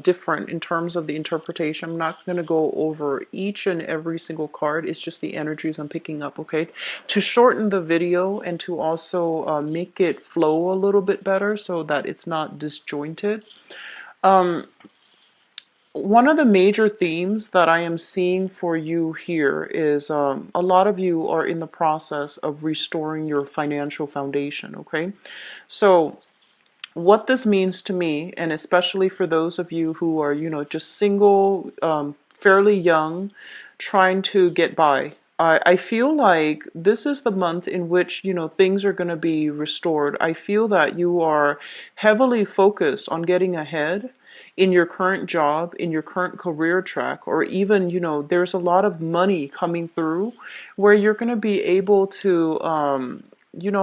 different in terms of the interpretation. I'm not going to go over each and every single card. It's just the energies I'm picking up, okay? To shorten the video and to also make it flow a little bit better so that it's not disjointed. One of the major themes that I am seeing for you here is a lot of you are in the process of restoring your financial foundation, okay? So what this means to me, and especially for those of you who are, just single, fairly young, trying to get by, I feel like this is the month in which, things are going to be restored. I feel that you are heavily focused on getting ahead in your current job, in your current career track, or even, there's a lot of money coming through where you're going to be able to,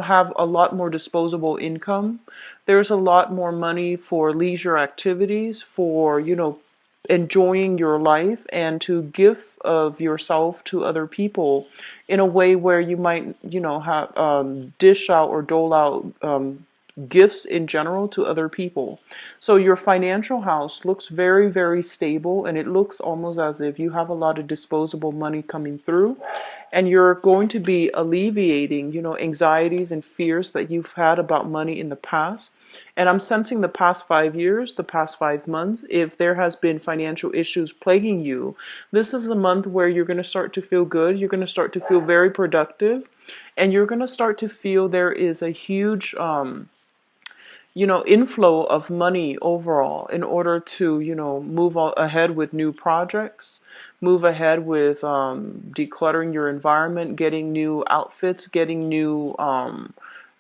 have a lot more disposable income. There's a lot more money for leisure activities, for, enjoying your life and to give of yourself to other people in a way where you might, have dish out or dole out gifts in general to other people. So your financial house looks very, very stable, and it looks almost as if you have a lot of disposable money coming through, and you're going to be alleviating, anxieties and fears that you've had about money in the past. And I'm sensing the past 5 years, the past 5 months, if there has been financial issues plaguing you, this is a month where you're going to start to feel good. You're going to start to feel very productive, and you're going to start to feel there is a huge, inflow of money overall in order to, move ahead with new projects, move ahead with decluttering your environment, getting new outfits, getting new,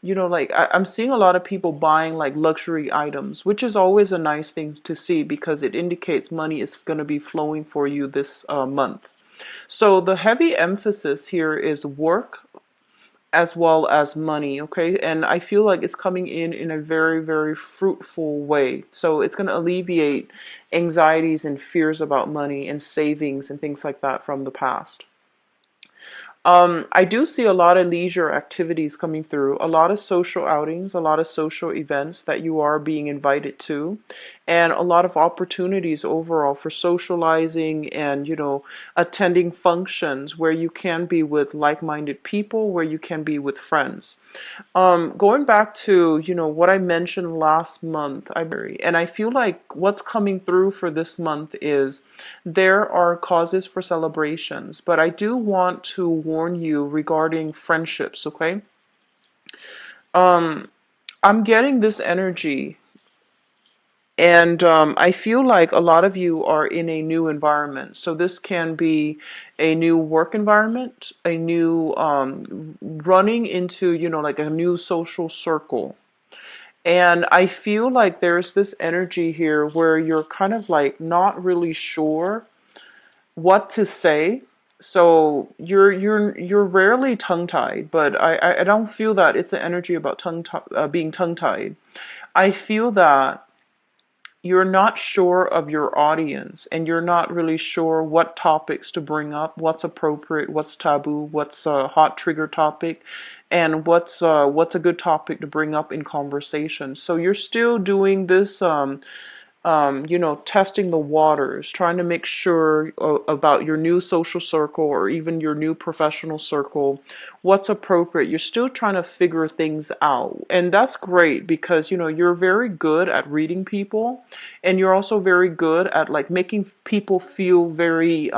like I'm seeing a lot of people buying like luxury items, which is always a nice thing to see because it indicates money is going to be flowing for you this month. So the heavy emphasis here is work as well as money, okay? And I feel like it's coming in a very, very fruitful way. So it's going to alleviate anxieties and fears about money and savings and things like that from the past. I do see a lot of leisure activities coming through, a lot of social outings, a lot of social events that you are being invited to, and a lot of opportunities overall for socializing and, attending functions where you can be with like-minded people, where you can be with friends. Going back to, what I mentioned last month, and I feel like what's coming through for this month is there are causes for celebrations, but I do want to warn you regarding friendships, okay? Um, I'm getting this energy, and I feel like a lot of you are in a new environment. So this can be a new work environment, a new running into, like a new social circle. And I feel like there's this energy here where you're kind of like not really sure what to say. So you're rarely tongue-tied, but I don't feel that it's an energy about being tongue-tied. I feel that you're not sure of your audience and you're not really sure what topics to bring up, what's appropriate, what's taboo, what's a hot trigger topic, and what's a good topic to bring up in conversation. So you're still doing this testing the waters, trying to make sure about your new social circle or even your new professional circle, what's appropriate. You're still trying to figure things out. And that's great because, you're very good at reading people, and you're also very good at like making people feel very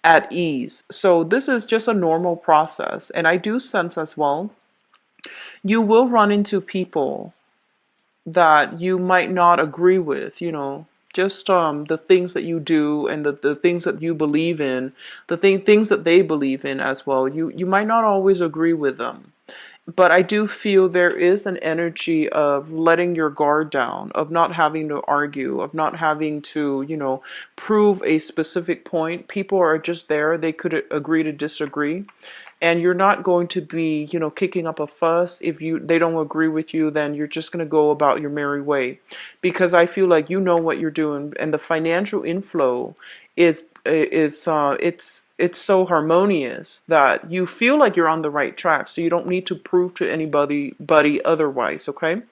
at ease. So this is just a normal process. And I do sense as well, you will run into people that you might not agree with, just the things that you do and the things that you believe in, things that they believe in as well. You might not always agree with them. But I do feel there is an energy of letting your guard down, of not having to argue, of not having to, prove a specific point. People are just there. They could agree to disagree. And you're not going to be, kicking up a fuss. If they don't agree with you, then you're just going to go about your merry way. Because I feel like you know what you're doing, and the financial inflow it's so harmonious that you feel like you're on the right track. So you don't need to prove to anybody otherwise, okay?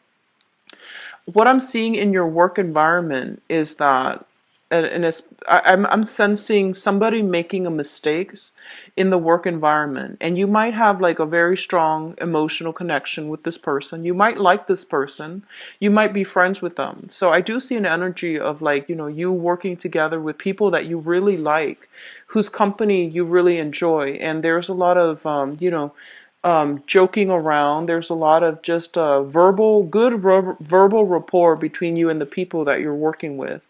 what I'm seeing in your work environment is that, and it's, I'm sensing somebody making a mistakes in the work environment, and you might have like a very strong emotional connection with this person. You might like this person, you might be friends with them. So I do see an energy of like, you working together with people that you really like, whose company you really enjoy, and there's a lot of joking around. There's a lot of just verbal rapport between you and the people that you're working with.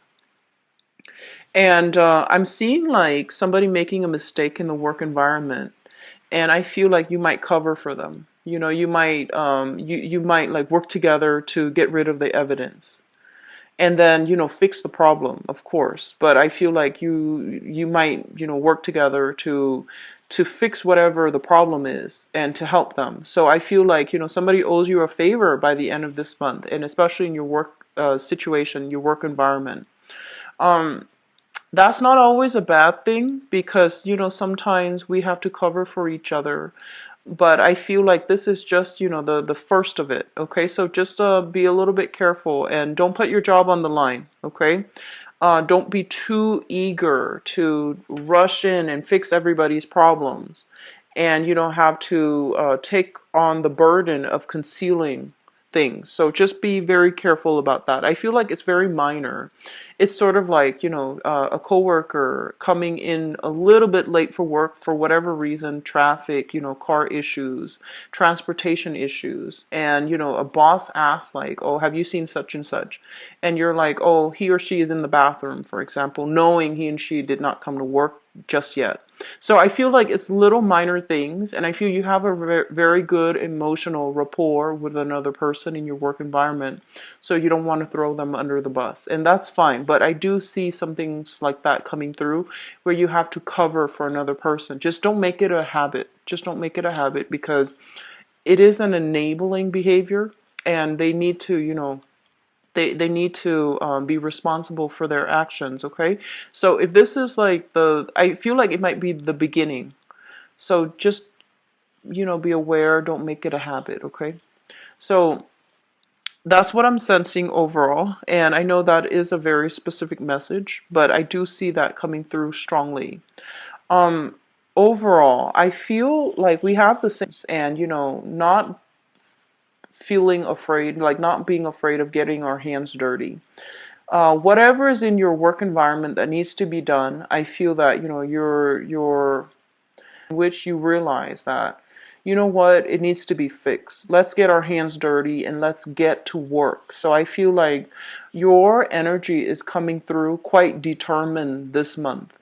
And I'm seeing like somebody making a mistake in the work environment, and I feel like you might cover for them. You might like work together to get rid of the evidence, and then fix the problem, of course. But I feel like you might work together to fix whatever the problem is and to help them. So I feel like somebody owes you a favor by the end of this month, and especially in your work situation, your work environment. um that's not always a bad thing, because sometimes we have to cover for each other. But I feel like this is just the first of it. Okay, so just be a little bit careful and don't put your job on the line. Okay, don't be too eager to rush in and fix everybody's problems, and you don't have to take on the burden of concealing things. So just be very careful about that. I feel like it's very minor. It's sort of like, a coworker coming in a little bit late for work for whatever reason, traffic, car issues, transportation issues, and a boss asks like, "Oh, have you seen such and such?" And you're like, "Oh, he or she is in the bathroom," for example, knowing he and she did not come to work just yet. So I feel like it's little minor things, and I feel you have a very good emotional rapport with another person in your work environment, so you don't want to throw them under the bus, and that's fine. But I do see some things like that coming through, where you have to cover for another person. Just don't make it a habit. Just don't make it a habit, because it is an enabling behavior, and they need to, they need to be responsible for their actions. Okay, so if this is like I feel like it might be the beginning. So just be aware, don't make it a habit. Okay, so that's what I'm sensing overall, and I know that is a very specific message, but I do see that coming through strongly. um Overall, I feel like we have the same, and not feeling afraid, like not being afraid of getting our hands dirty. Whatever is in your work environment that needs to be done, I feel that you're which you realize that what, it needs to be fixed. Let's get our hands dirty and let's get to work. So I feel like your energy is coming through quite determined this month.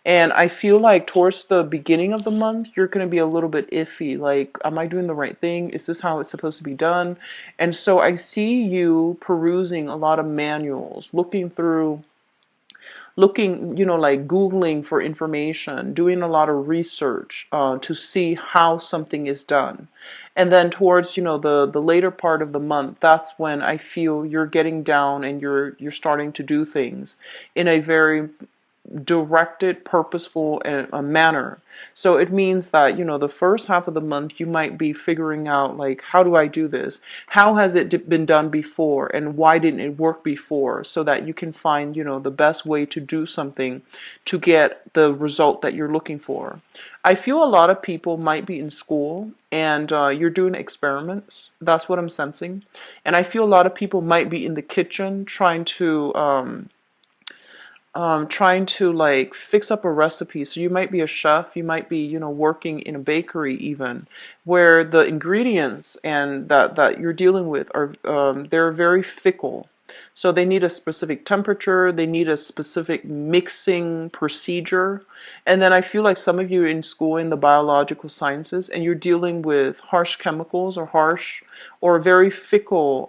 And I feel like towards the beginning of the month, you're going to be a little bit iffy. Like, am I doing the right thing? Is this how it's supposed to be done? And so I see you perusing a lot of manuals, looking, like Googling for information, doing a lot of research to see how something is done. And then towards, the later part of the month, that's when I feel you're getting down and you're starting to do things in a very directed, purposeful manner. So it means that, the first half of the month, you might be figuring out, like, how do I do this? How has it been done before? And why didn't it work before? So that you can find, the best way to do something to get the result that you're looking for. I feel a lot of people might be in school and you're doing experiments. That's what I'm sensing. And I feel a lot of people might be in the kitchen trying to like fix up a recipe. So you might be a chef, you might be, working in a bakery even, where the ingredients and that you're dealing with are they're very fickle. So they need a specific temperature, they need a specific mixing procedure. And then I feel like some of you in school in the biological sciences, and you're dealing with harsh chemicals or harsh or very fickle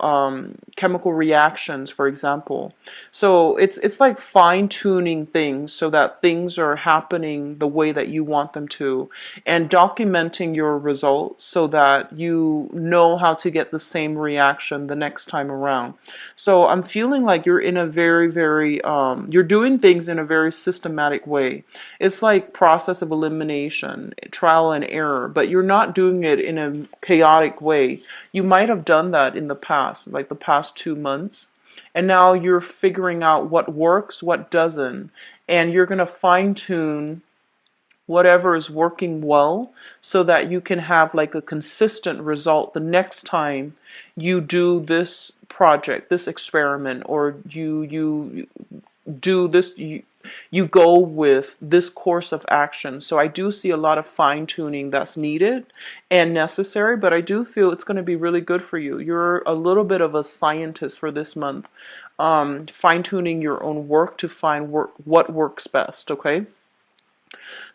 chemical reactions, for example. So it's like fine tuning things so that things are happening the way that you want them to, and documenting your results so that you know how to get the same reaction the next time around. So I'm feeling like you're in a very, very, you're doing things in a very systematic way. It's like process of elimination, trial and error, but you're not doing it in a chaotic way. You might have done that in the past, like the past 2 months. And now you're figuring out what works, what doesn't, and you're going to fine tune whatever is working well so that you can have like a consistent result the next time you do this project, this experiment, or you do this, you go with this course of action. So I do see a lot of fine tuning that's needed and necessary, but I do feel it's going to be really good for you. You're a little bit of a scientist for this month, fine tuning your own work to find what works best. Okay,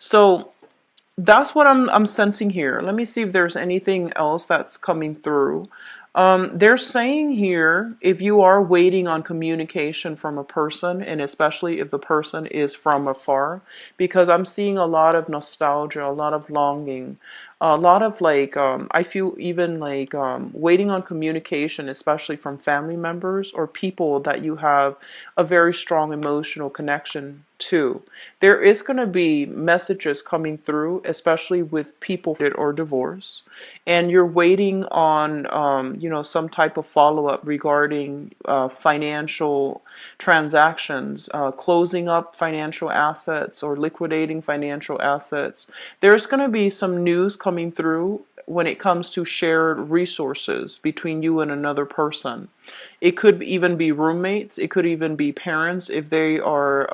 so that's what I'm sensing here. Let me see if there's anything else that's coming through. They're saying here, if you are waiting on communication from a person, and especially if the person is from afar, because I'm seeing a lot of nostalgia, a lot of longing, a lot of like, I feel even like waiting on communication, especially from family members or people that you have a very strong emotional connection to. There is going to be messages coming through, especially with people or divorce, and you're waiting on, some type of follow-up regarding financial transactions, closing up financial assets or liquidating financial assets. There's going to be some news coming through when it comes to shared resources between you and another person. It could even be roommates. It could even be parents if they are,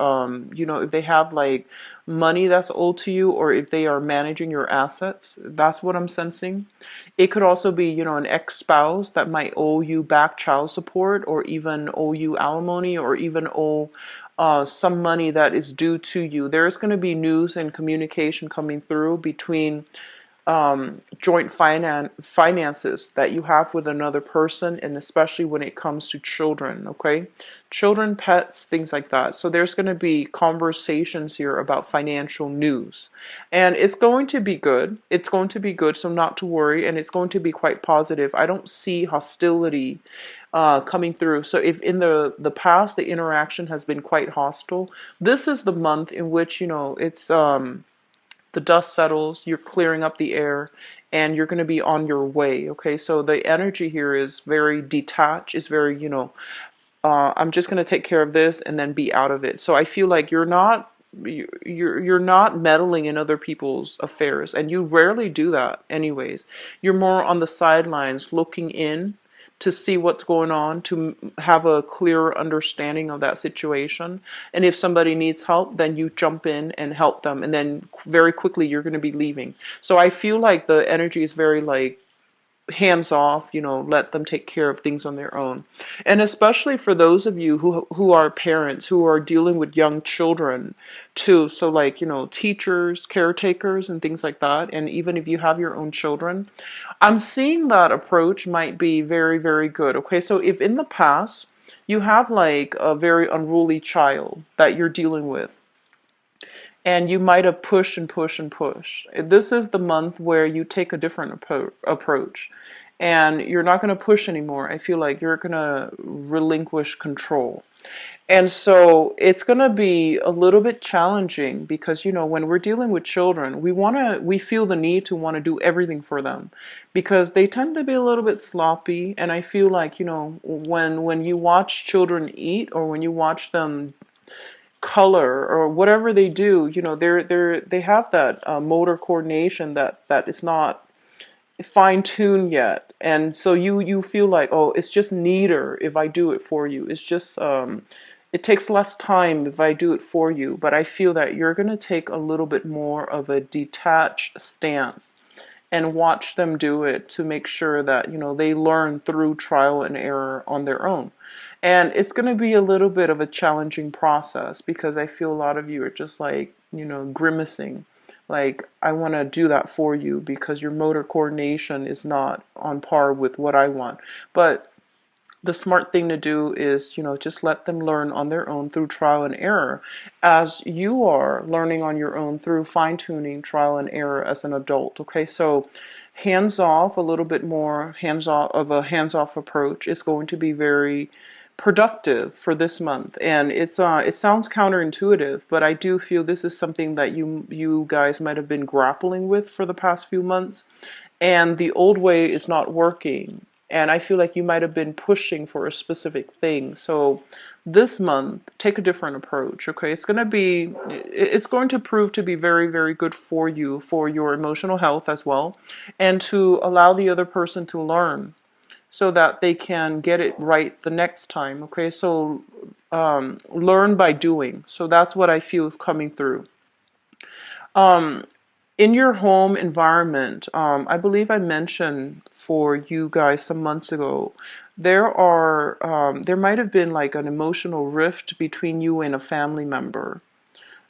if they have like money that's owed to you, or if they are managing your assets. That's what I'm sensing. It could also be, an ex-spouse that might owe you back child support, or even owe you alimony, or even owe some money that is due to you. There's going to be news and communication coming through between joint finances that you have with another person, and especially when it comes to children. Okay, children, pets, things like that. So there's going to be conversations here about financial news, and it's going to be good. It's going to be good, so not to worry, and it's going to be quite positive. I don't see hostility coming through. So if in the past the interaction has been quite hostile, this is the month in which it's the dust settles, you're clearing up the air, and you're going to be on your way. Okay, so the energy here is very detached, is very, I'm just going to take care of this and then be out of it. So I feel like you're not meddling in other people's affairs, and you rarely do that anyways. You're more on the sidelines looking in to see what's going on, to have a clearer understanding of that situation. And if somebody needs help, then you jump in and help them, and then very quickly you're going to be leaving. So I feel like the energy is very like hands off, let them take care of things on their own. And especially for those of you who are parents, who are dealing with young children too. So like, teachers, caretakers, and things like that. And even if you have your own children, I'm seeing that approach might be very, very good. Okay, so if in the past you have like a very unruly child that you're dealing with, and you might have pushed and pushed and pushed, this is the month where you take a different approach, and you're not going to push anymore. I feel like you're going to relinquish control. And so it's going to be a little bit challenging because, when we're dealing with children, we feel the need to want to do everything for them because they tend to be a little bit sloppy. And I feel like, when you watch children eat, or when you watch them color or whatever they do, they have that motor coordination that is not fine-tuned yet. And so you feel like, oh, it's just neater if I do it for you. It's just it takes less time if I do it for you. But I feel that you're going to take a little bit more of a detached stance and watch them do it to make sure that, they learn through trial and error on their own. And it's going to be a little bit of a challenging process because I feel a lot of you are just like, grimacing. Like, I want to do that for you because your motor coordination is not on par with what I want. But the smart thing to do is, just let them learn on their own through trial and error, as you are learning on your own through fine-tuning trial and error as an adult. Okay, so hands off, a little bit more hands off approach is going to be very productive for this month, and it sounds counterintuitive, but I do feel this is something that you guys might have been grappling with for the past few months, and the old way is not working. And I feel like you might have been pushing for a specific thing. So this month, take a different approach, okay? It's going to prove to be very, very good for you, for your emotional health as well, and to allow the other person to learn so that they can get it right the next time, okay? So learn by doing. So that's what I feel is coming through. Um, in your home environment, I believe I mentioned for you guys some months ago, there might have been like an emotional rift between you and a family member.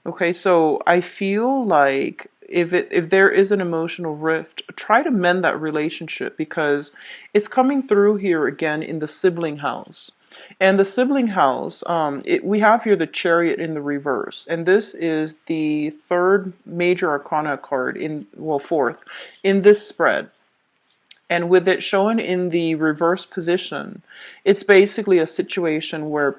Okay, so I feel like if there is an emotional rift, try to mend that relationship because it's coming through here again in the sibling house. And the sibling house, we have here the Chariot in the reverse, and this is the third major arcana card fourth in this spread. And with it shown in the reverse position, it's basically a situation where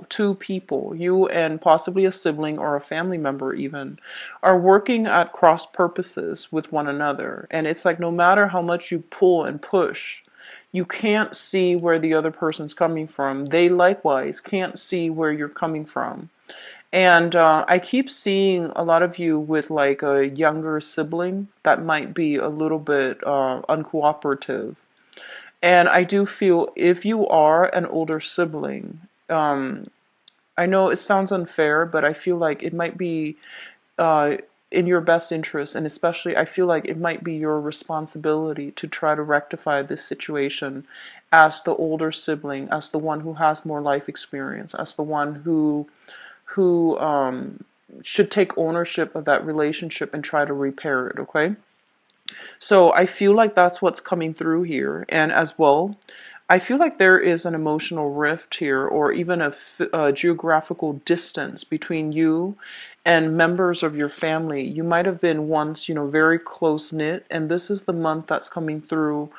two people, you and possibly a sibling or a family member even, are working at cross purposes with one another. And it's like no matter how much you pull and push, you can't see where the other person's coming from. They likewise can't see where you're coming from. And I keep seeing a lot of you with like a younger sibling that might be a little bit uncooperative. And I do feel if you are an older sibling, I know it sounds unfair, but I feel like it might be uh, in your best interest. And especially, I feel like it might be your responsibility to try to rectify this situation as the older sibling, as the one who has more life experience, as the one who should take ownership of that relationship and try to repair it, okay? So I feel like that's what's coming through here. And as well, I feel like there is an emotional rift here, or even a geographical distance between you and members of your family. You might have been once, very close knit, and this is the month that's coming through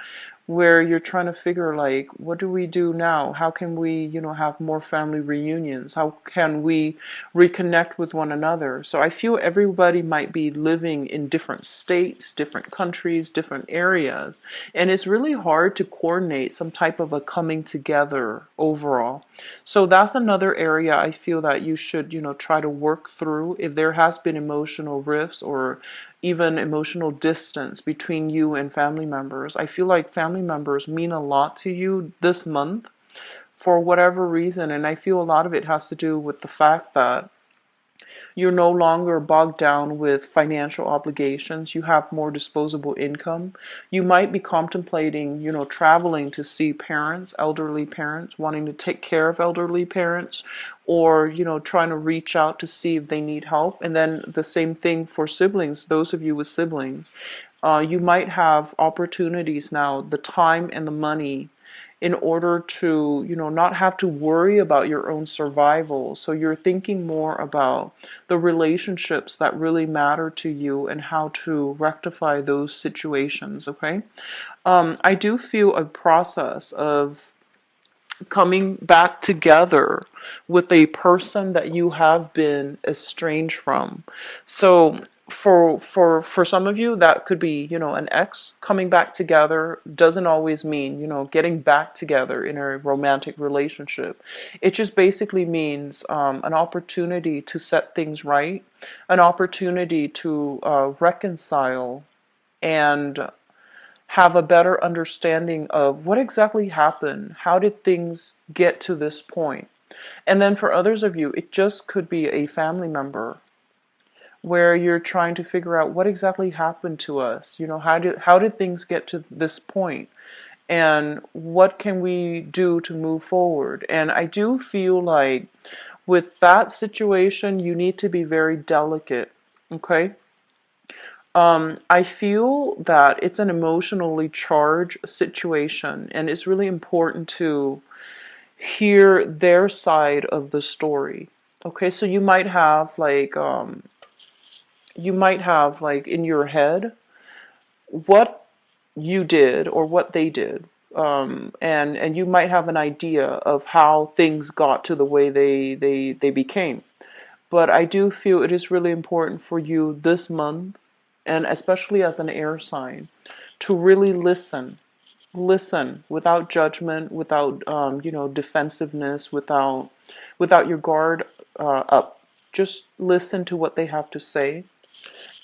where you're trying to figure like what do we do now, how can we have more family reunions, how can we reconnect with one another. So I feel everybody might be living in different states, different countries, different areas, and it's really hard to coordinate some type of a coming together overall. So that's another area I feel that you should try to work through if there has been emotional rifts or even emotional distance between you and family members. I feel like family members mean a lot to you this month for whatever reason, and I feel a lot of it has to do with the fact that you're no longer bogged down with financial obligations. You have more disposable income. You might be contemplating, traveling to see parents, elderly parents, wanting to take care of elderly parents, or, trying to reach out to see if they need help. And then the same thing for siblings, those of you with siblings. You might have opportunities now, the time and the money in order to, not have to worry about your own survival. So you're thinking more about the relationships that really matter to you and how to rectify those situations, okay? I do feel a process of coming back together with a person that you have been estranged from. So for some of you that could be, an ex. Coming back together doesn't always mean, getting back together in a romantic relationship. It just basically means an opportunity to set things right, an opportunity to reconcile and have a better understanding of what exactly happened. How did things get to this point? And then for others of you, it just could be a family member where you're trying to figure out what exactly happened to us. How did things get to this point? And what can we do to move forward? And I do feel like with that situation, you need to be very delicate, okay? I feel that it's an emotionally charged situation, and it's really important to hear their side of the story. Okay, so you might have like in your head what you did or what they did. and you might have an idea of how things got to the way they became. But I do feel it is really important for you this month, and especially as an air sign, to really listen without judgment, without defensiveness, without your guard up. Just listen to what they have to say.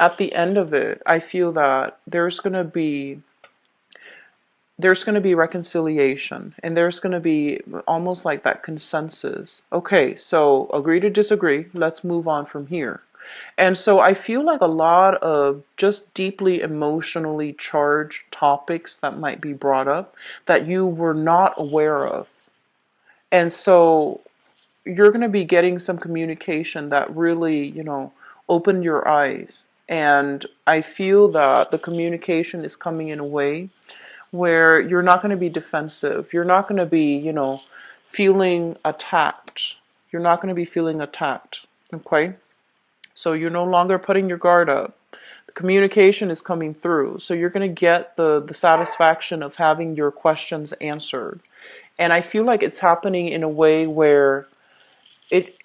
At the end of it, I feel that there's going to be reconciliation, and there's going to be almost like that consensus. Okay, so agree to disagree, let's move on from here. And so I feel like a lot of just deeply emotionally charged topics that might be brought up that you were not aware of. And so you're going to be getting some communication that really, opened your eyes. And I feel that the communication is coming in a way where you're not going to be defensive. You're not going to be, feeling attacked. You're not going to be feeling attacked. Okay? So you're no longer putting your guard up. The communication is coming through. So you're going to get the satisfaction of having your questions answered. And I feel like it's happening in a way where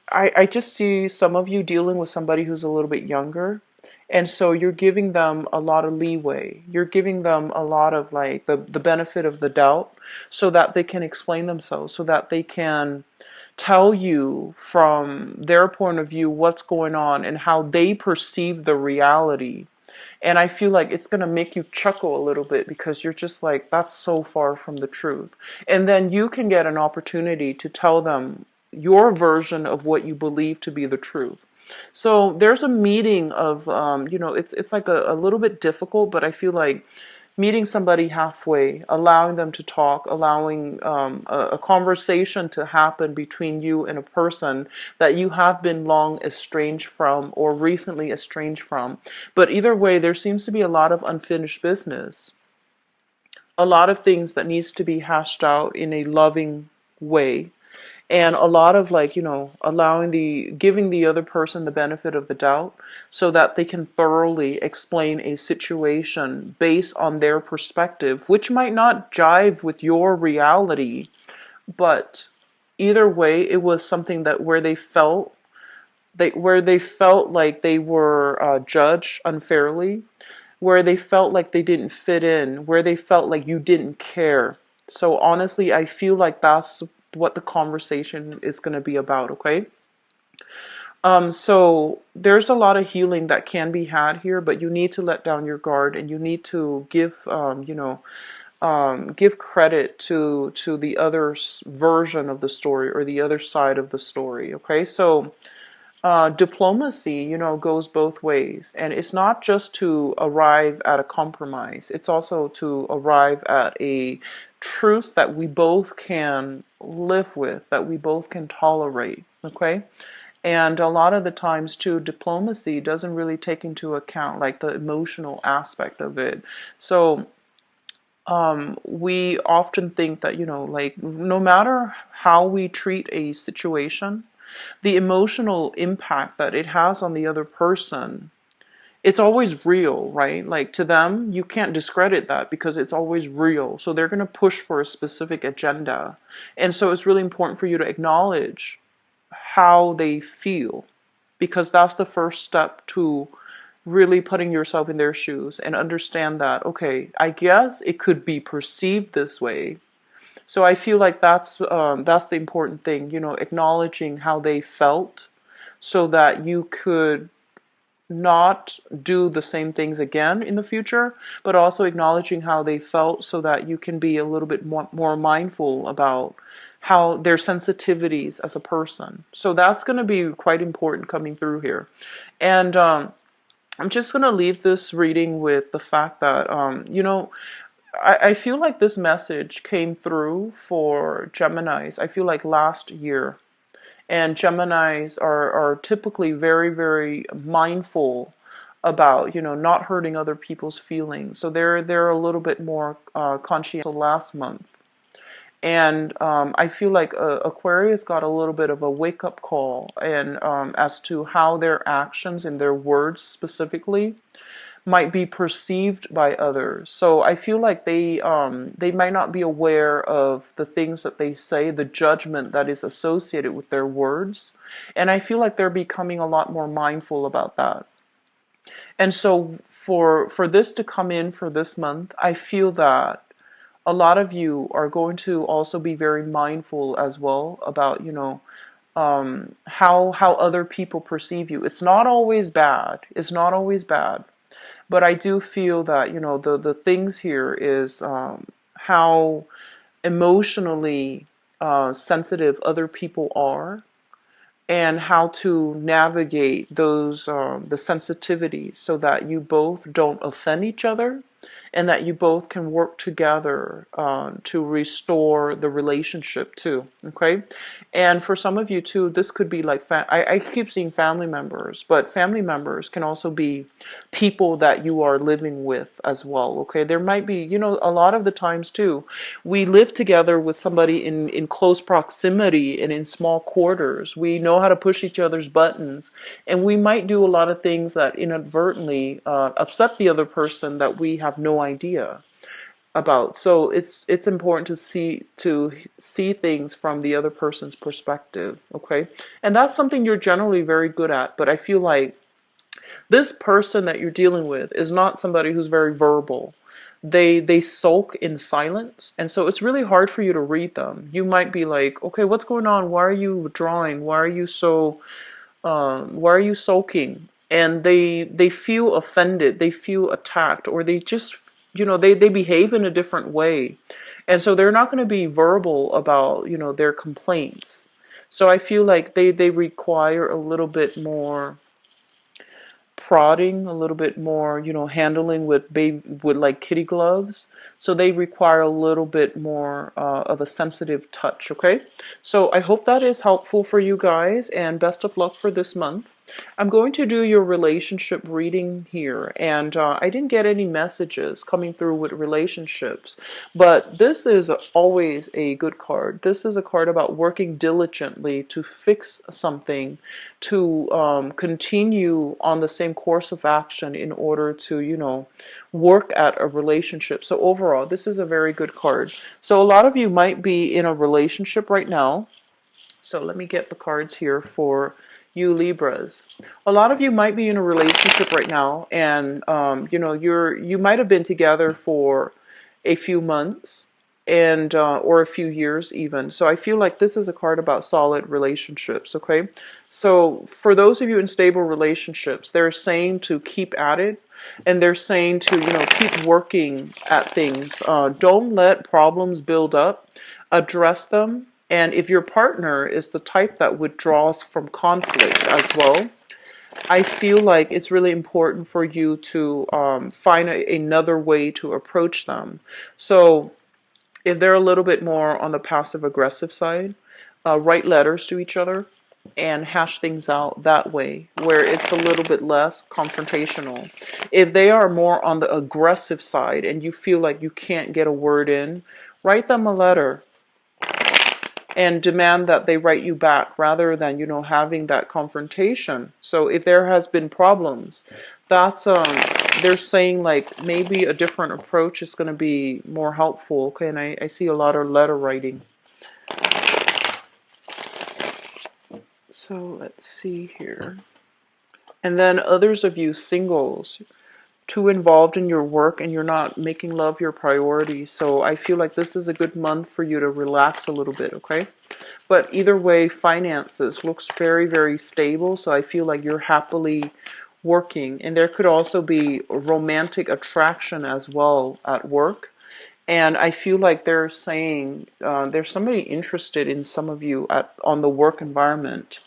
I just see some of you dealing with somebody who's a little bit younger. And so you're giving them a lot of leeway. You're giving them a lot of like the benefit of the doubt so that they can explain themselves, so that they can tell you from their point of view what's going on and how they perceive the reality. And I feel like it's going to make you chuckle a little bit because you're just like, that's so far from the truth. And then you can get an opportunity to tell them your version of what you believe to be the truth. So there's a meeting of, it's like a little bit difficult, but I feel like meeting somebody halfway, allowing them to talk, allowing a conversation to happen between you and a person that you have been long estranged from or recently estranged from. But either way, there seems to be a lot of unfinished business, a lot of things that needs to be hashed out in a loving way, and a lot of like giving the other person the benefit of the doubt so that they can thoroughly explain a situation based on their perspective, which might not jive with your reality. But either way, it was something that where they felt like they were judged unfairly, where they felt like they didn't fit in, where they felt like you didn't care. So honestly, I feel like that's what the conversation is going to be about, okay? So there's a lot of healing that can be had here, but you need to let down your guard, and you need to give credit to the other version of the story or the other side of the story, okay? So diplomacy, goes both ways. And it's not just to arrive at a compromise, it's also to arrive at a truth that we both can live with, that we both can tolerate, okay? And a lot of the times, too, diplomacy doesn't really take into account like the emotional aspect of it. So we often think that, like no matter how we treat a situation, the emotional impact that it has on the other person, it's always real, right? Like to them, you can't discredit that because it's always real. So they're going to push for a specific agenda. And so it's really important for you to acknowledge how they feel, because that's the first step to really putting yourself in their shoes and understand that, okay, I guess it could be perceived this way. So I feel like that's the important thing, acknowledging how they felt so that you could not do the same things again in the future, but also acknowledging how they felt so that you can be a little bit more mindful about how their sensitivities as a person. So that's going to be quite important coming through here. And I'm just going to leave this reading with the fact that, I feel like this message came through for Geminis, I feel like last year. And Geminis are typically very, very mindful about, not hurting other people's feelings. So they're a little bit more conscientious last month. And I feel like Aquarius got a little bit of a wake-up call and as to how their actions and their words specifically might be perceived by others. So I feel like they might not be aware of the things that they say, the judgment that is associated with their words. And I feel like they're becoming a lot more mindful about that. And so for this to come in for this month, I feel that a lot of you are going to also be very mindful as well about, how other people perceive you. It's not always bad. It's not always bad. But I do feel that, the things here is how emotionally sensitive other people are, and how to navigate those the sensitivities so that you both don't offend each other, and that you both can work together to restore the relationship too. Okay, and for some of you too, this could be like I keep seeing family members, but family members can also be people that you are living with as well. Okay, there might be, a lot of the times too, we live together with somebody in close proximity and in small quarters. We know how to push each other's buttons, and we might do a lot of things that inadvertently upset the other person that we have no idea about. So it's important to see things from the other person's perspective. Okay, and that's something you're generally very good at. But I feel like this person that you're dealing with is not somebody who's very verbal. They sulk in silence, and so it's really hard for you to read them. You might be like, okay, what's going on? Why are you withdrawing? Why are you sulking? And they feel offended, they feel attacked, or they just, they behave in a different way. And so they're not going to be verbal about, their complaints. So I feel like they require a little bit more prodding, a little bit more, handling with like kitty gloves. So they require a little bit more of a sensitive touch. Okay, so I hope that is helpful for you guys, and best of luck for this month. I'm going to do your relationship reading here, and I didn't get any messages coming through with relationships, but this is always a good card. This is a card about working diligently to fix something, to continue on the same course of action in order to, work at a relationship. So overall, this is a very good card. So a lot of you might be in a relationship right now. So let me get the cards here for you Libras. A lot of you might be in a relationship right now, and you might have been together for a few months, and or a few years even. So I feel like this is a card about solid relationships. Okay, so for those of you in stable relationships, they're saying to keep at it, and they're saying to, keep working at things. Don't let problems build up. Address them. And if your partner is the type that withdraws from conflict as well, I feel like it's really important for you to find another way to approach them. So if they're a little bit more on the passive aggressive side, write letters to each other and hash things out that way, where it's a little bit less confrontational. If they are more on the aggressive side and you feel like you can't get a word in, write them a letter and demand that they write you back, rather than, having that confrontation. So if there has been problems, that's they're saying like maybe a different approach is going to be more helpful. Okay, and I see a lot of letter writing. So let's see here. And then others of you singles, too involved in your work and you're not making love your priority. So I feel like this is a good month for you to relax a little bit. Okay, but either way, finances looks very, very stable. So I feel like you're happily working, and there could also be romantic attraction as well at work. And I feel like they're saying there's somebody interested in some of you on the work environment.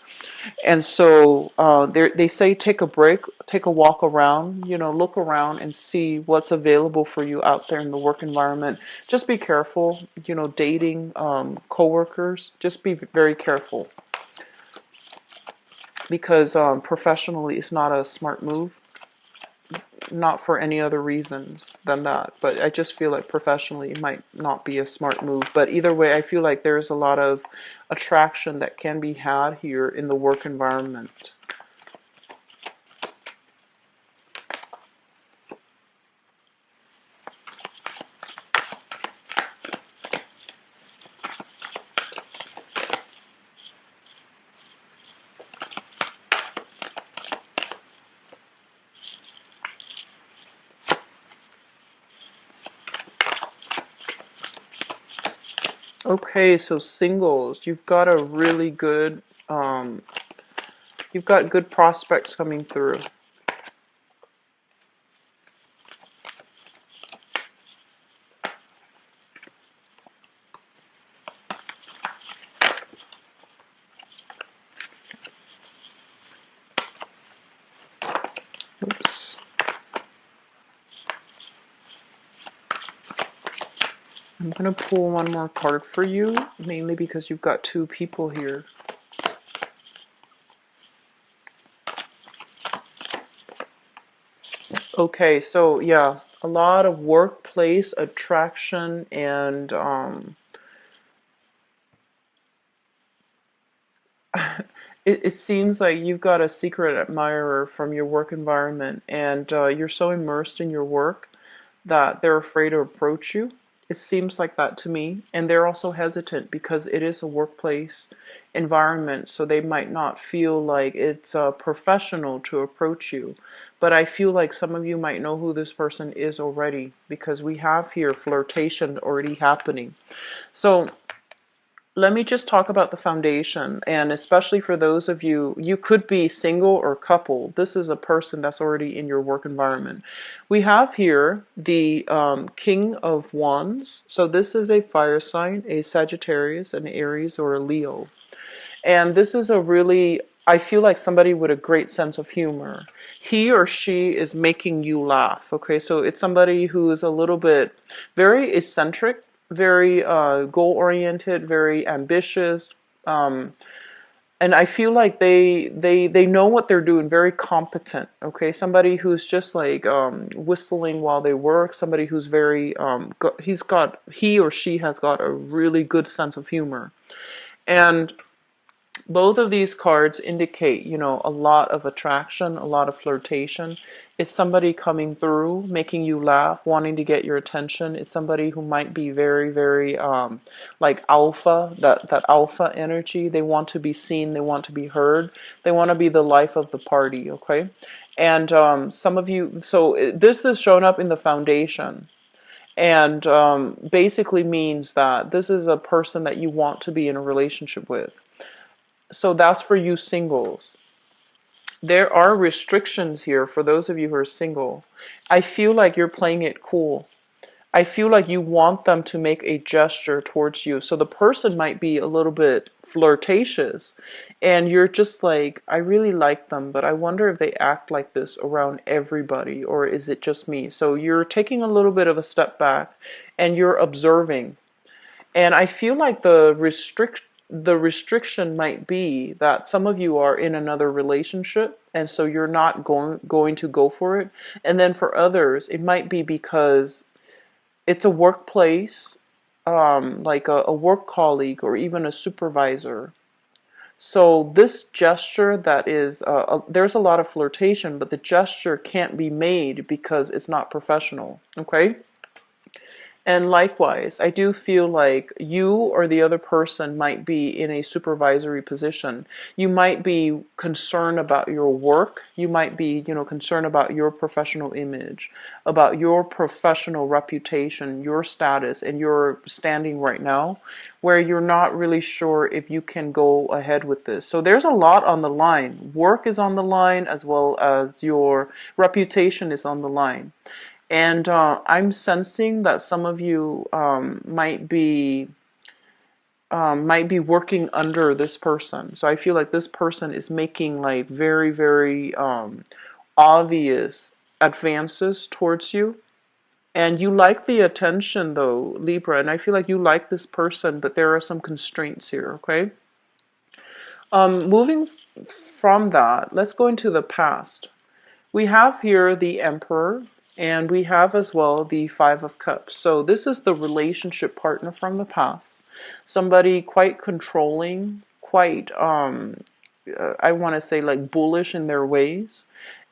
And so they say take a break, take a walk around, look around and see what's available for you out there in the work environment. Just be careful, dating coworkers. Just be very careful, because professionally it's not a smart move. Not for any other reasons than that, but I just feel like professionally it might not be a smart move. But either way, I feel like there's a lot of attraction that can be had here in the work environment. Okay, so singles, you've got a really good, you've got good prospects coming through. Oops. I'm going to pull one more card for you, mainly because you've got two people here. Okay, so yeah, a lot of workplace attraction and it seems like you've got a secret admirer from your work environment, and you're so immersed in your work that they're afraid to approach you. It seems like that to me. And they're also hesitant because it is a workplace environment, so they might not feel like it's professional to approach you. But I feel like some of you might know who this person is already, because we have here flirtation already happening. So let me just talk about the foundation, and especially for those of you, you could be single or couple. This is a person that's already in your work environment. We have here the King of Wands. So this is a fire sign, a Sagittarius, an Aries, or a Leo. And this is a really, I feel like somebody with a great sense of humor. He or she is making you laugh. Okay, so it's somebody who is a little bit very eccentric, very goal-oriented, very ambitious. Um, and I feel like they know what they're doing, very competent. Okay, somebody who's just like whistling while they work. Somebody who's very he or she has got a really good sense of humor. And both of these cards indicate, you know, a lot of attraction, a lot of flirtation. It's somebody coming through, making you laugh, wanting to get your attention. It's somebody who might be very, very like alpha, that alpha energy. They want to be seen, they want to be heard, they want to be the life of the party, okay? And some of you, so this is shown up in the foundation. And basically means that this is a person that you want to be in a relationship with. So that's for you singles. There are restrictions here for those of you who are single. I feel like you're playing it cool. I feel like you want them to make a gesture towards you. So the person might be a little bit flirtatious, and you're just like, I really like them, but I wonder if they act like this around everybody, or is it just me? So you're taking a little bit of a step back and you're observing. And I feel like the restriction might be that some of you are in another relationship, and so you're not going to go for it. And then for others, it might be because it's a workplace, like a work colleague or even a supervisor. So this gesture that is, there's a lot of flirtation, but the gesture can't be made because it's not professional. Okay. And likewise, I do feel like you or the other person might be in a supervisory position. You might be concerned about your work. You might be, you know, concerned about your professional image, about your professional reputation, your status, and your standing right now, where you're not really sure if you can go ahead with this. So there's a lot on the line. Work is on the line, as well as your reputation is on the line. And I'm sensing that some of you might be working under this person. So I feel like this person is making like very, very obvious advances towards you. And you like the attention though, Libra, and I feel like you like this person, but there are some constraints here, okay? Moving from that, let's go into the past. We have here the Emperor, and we have as well the Five of Cups. So this is the relationship partner from the past. Somebody quite controlling, quite, I want to say like bullish in their ways.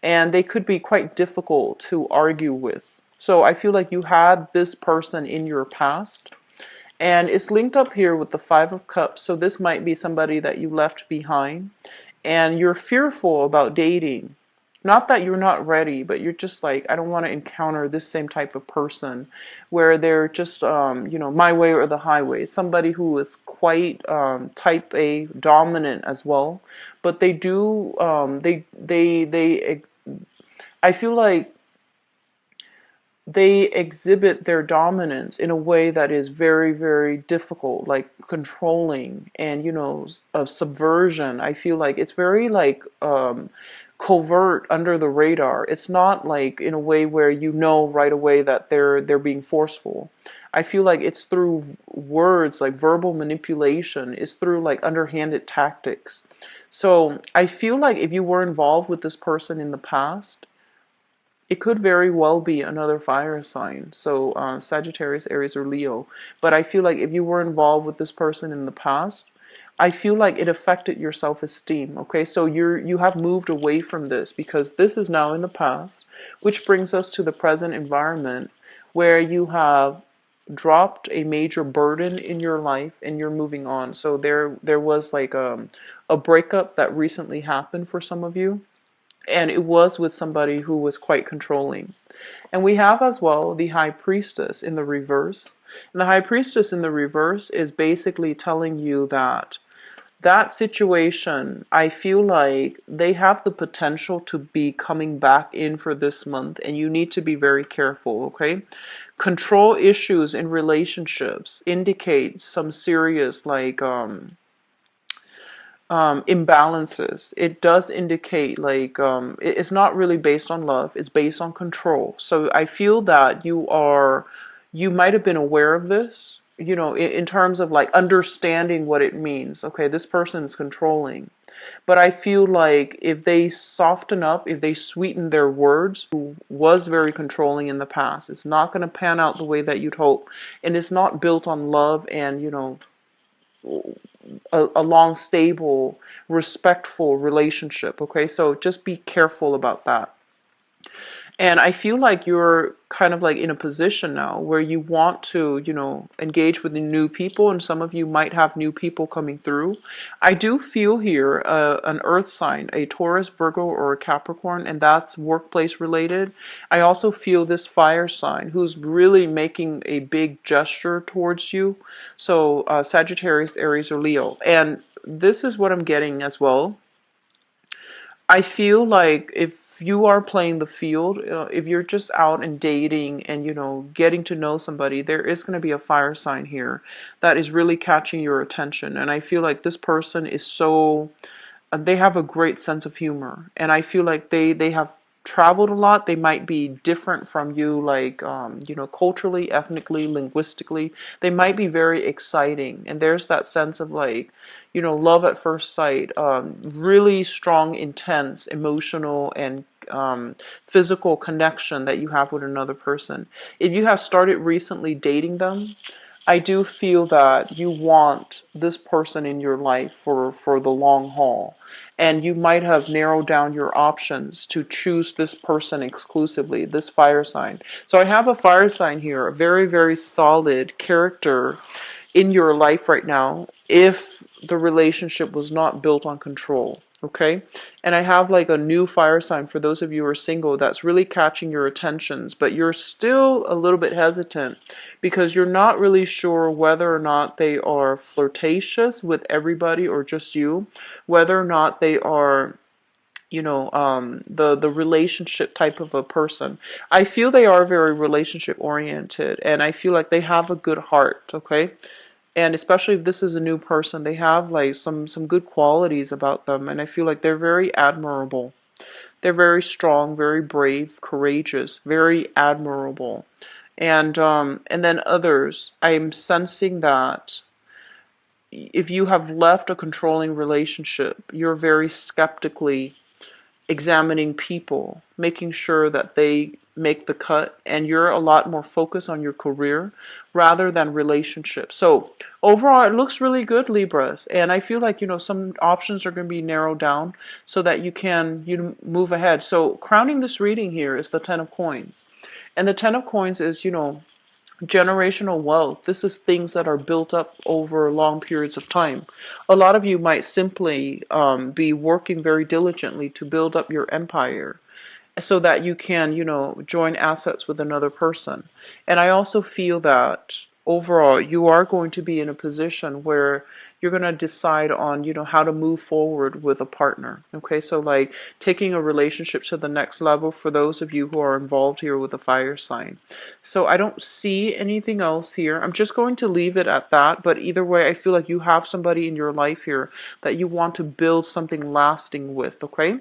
And they could be quite difficult to argue with. So I feel like you had this person in your past. And it's linked up here with the Five of Cups. So this might be somebody that you left behind. And you're fearful about dating. Not that you're not ready, but you're just like, I don't want to encounter this same type of person where they're just, my way or the highway. It's somebody who is quite type A dominant as well, but they do, I feel like they exhibit their dominance in a way that is very, very difficult, like controlling and, of subversion. I feel like it's very like covert under the radar. It's not like in a way where you know right away that they're being forceful. I feel like it's through words, like verbal manipulation. It's through like underhanded tactics. So I feel like if you were involved with this person in the past, it could very well be another fire sign, so Sagittarius, Aries, or Leo. But I feel like if you were involved with this person in the past, I feel like it affected your self-esteem. Okay, so you have moved away from this because this is now in the past, which brings us to the present environment where you have dropped a major burden in your life and you're moving on. So there was like a breakup that recently happened for some of you, and it was with somebody who was quite controlling. And we have as well the High Priestess in the reverse. And the High Priestess in the reverse is basically telling you that that situation, I feel like they have the potential to be coming back in for this month, and you need to be very careful, okay? Control issues in relationships indicate some serious like imbalances. It does indicate like it's not really based on love, it's based on control. So I feel that you might have been aware of this, in terms of like understanding what it means. Okay, this person is controlling. But I feel like if they soften up, if they sweeten their words, who was very controlling in the past, it's not going to pan out the way that you'd hope. And it's not built on love and, a long, stable, respectful relationship. Okay, so just be careful about that. And I feel like you're kind of like in a position now where you want to, engage with the new people, and some of you might have new people coming through. I do feel here an earth sign, a Taurus, Virgo, or a Capricorn, and that's workplace related. I also feel this fire sign who's really making a big gesture towards you. So Sagittarius, Aries, or Leo. And this is what I'm getting as well. I feel like if you are playing the field, if you're just out and dating and, getting to know somebody, there is going to be a fire sign here that is really catching your attention. And I feel like this person is so, they have a great sense of humor. And I feel like they have traveled a lot. They might be different from you, like, culturally, ethnically, linguistically. They might be very exciting. And there's that sense of like, love at first sight, really strong, intense, emotional, and physical connection that you have with another person. If you have started recently dating them, I do feel that you want this person in your life for the long haul. And you might have narrowed down your options to choose this person exclusively, this fire sign. So I have a fire sign here, a very, very solid character in your life right now if the relationship was not built on control. Okay, and I have like a new fire sign for those of you who are single that's really catching your attentions, but you're still a little bit hesitant because you're not really sure whether or not they are flirtatious with everybody or just you, whether or not they are, the relationship type of a person. I feel they are very relationship oriented, and I feel like they have a good heart. Okay, and especially if this is a new person, they have like some good qualities about them, and I feel like they're very admirable. They're very strong, very brave, courageous, very admirable. And then others, I'm sensing that if you have left a controlling relationship, you're very skeptically examining people, making sure that they make the cut, and you're a lot more focused on your career rather than relationships. So overall, it looks really good, Libras, and I feel like, some options are going to be narrowed down so that you can, move ahead. So crowning this reading here is the Ten of Coins. And the Ten of Coins is, Generational wealth, this is things that are built up over long periods of time. A lot of you might simply be working very diligently to build up your empire so that you can, join assets with another person. And I also feel that overall you are going to be in a position where you're going to decide on, how to move forward with a partner. Okay, so like taking a relationship to the next level for those of you who are involved here with a fire sign. So I don't see anything else here. I'm just going to leave it at that. But either way, I feel like you have somebody in your life here that you want to build something lasting with. Okay.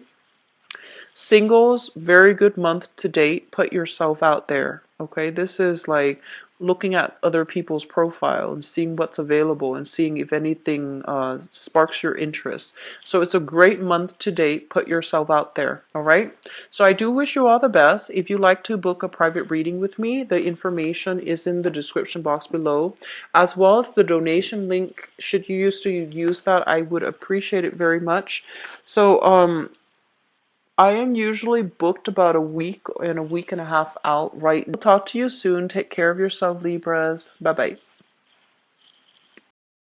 Singles, very good month to date. Put yourself out there. Okay, this is like looking at other people's profile and seeing what's available and seeing if anything sparks your interest. So it's a great month to date. Put yourself out there. All right. So I do wish you all the best. If you'd like to book a private reading with me, the information is in the description box below, as well as the donation link. Should you use that, I would appreciate it very much. So I am usually booked about a week and a week and a half out right now. Talk to you soon. Take care of yourself, Libras. Bye bye.